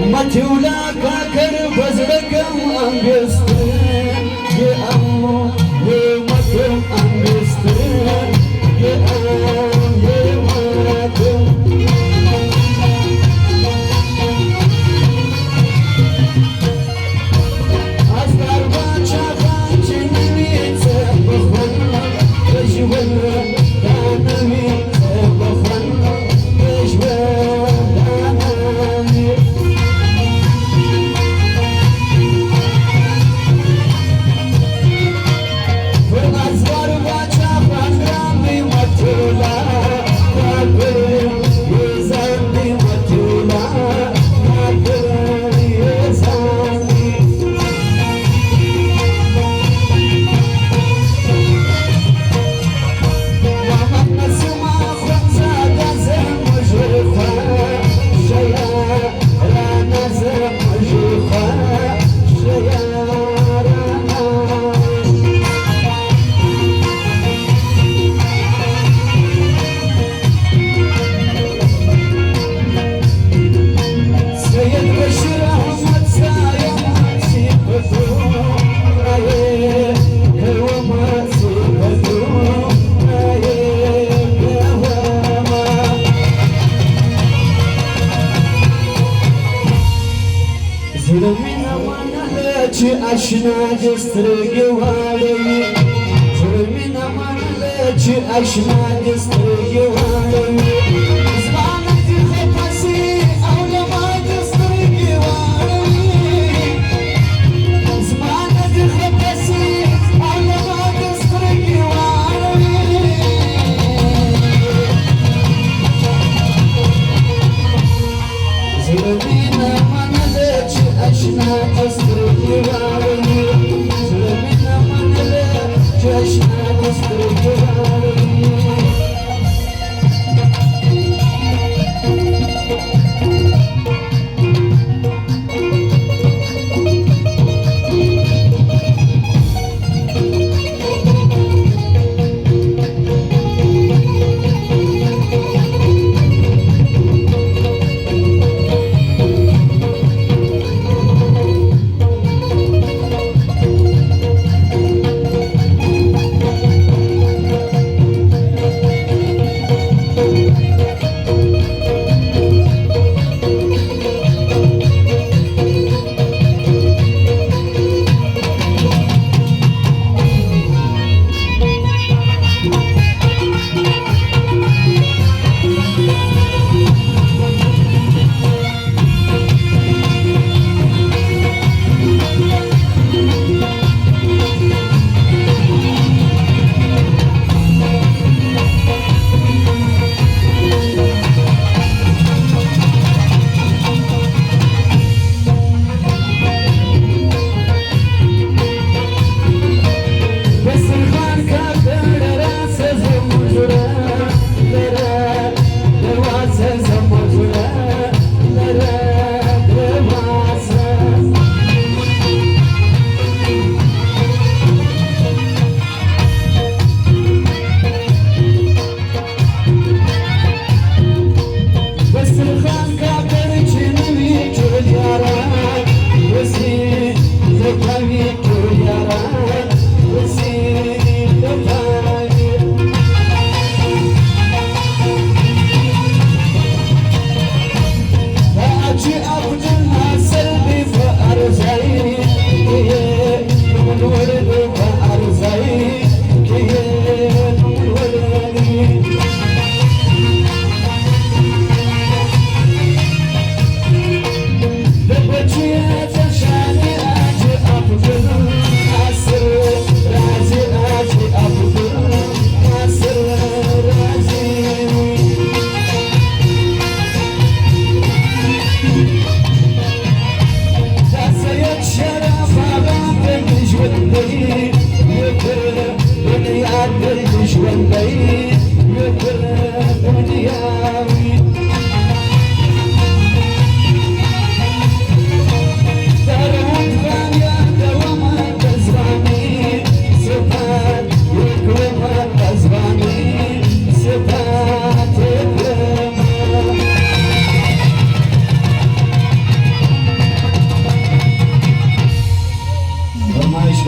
متولا كاكر بزرقم أنجستن يا أمو يا مكم أنجستن يا أمو يا مكم أصغر باشا خانشن ميتة بخل رجول دانمي بخل رجول دانمي أشنا دسترقي والي زلمنا منلتي أشنا دسترقي والي زمانك خبسي أولى ما دسترقي والي زمانك خبسي أولى ما دسترقي والي زلمنا منلتي أشنا دسترقي والي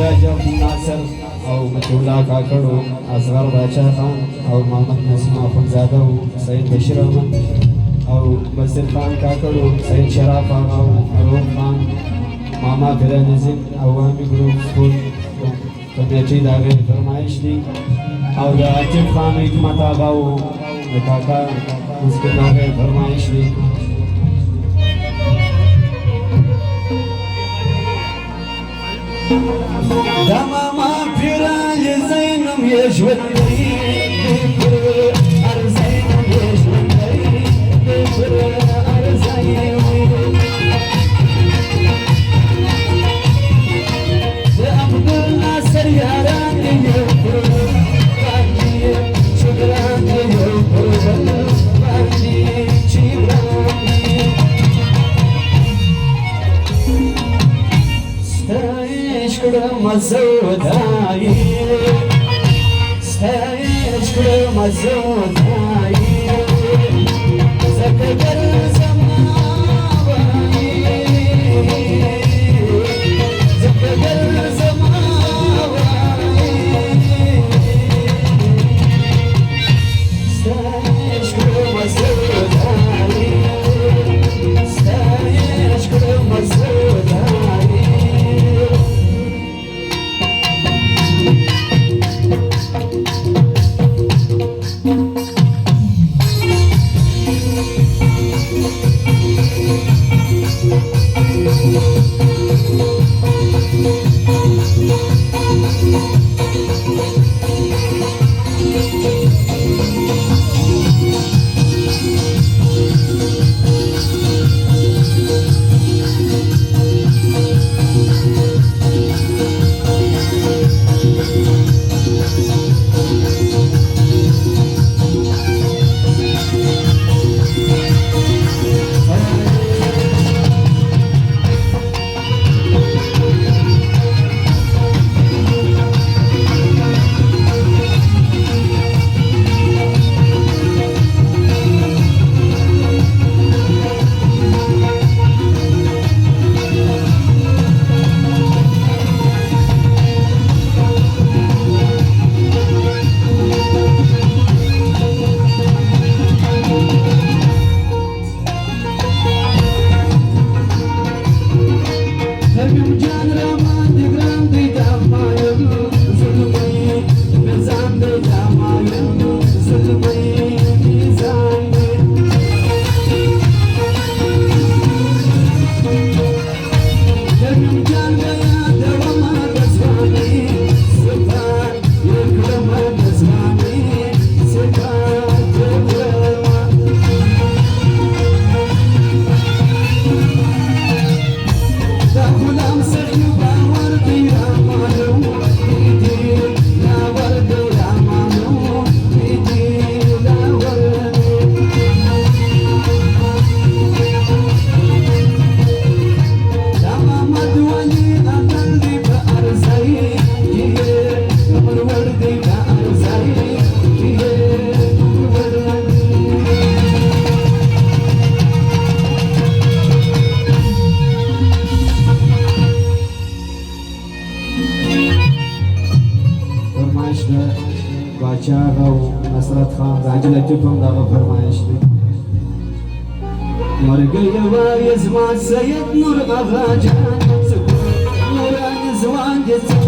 جب ناصر او متولا کاکڑو اصغر باچا خان او محمد نسیم اخونزاده او سید بشیر احمد او بصیر خان کاکڑو سید شراف آغا او روم خان ماما پیرانزین او وامی گروپ سکول کمیٹی داغی فرمائش دی او دا عطیب خان حکمت آغا او کاکا مسکن داغی فرمائش دی دا ماما پیرانی زینم یشوندی ارزینم یشوندی ارزینم دا عبدالناصر یاران دیو باندی چگران دیو باندی چگران مزوداي ستايش مزوداي زكدر زماوي زكدر زماوي ستايش مزوداي ستايش مزوداي باچا او نصرت خان راجل ټیپم دا فرمایش دی مرګي یو یزما سید نور اغا جان نور ځوان دې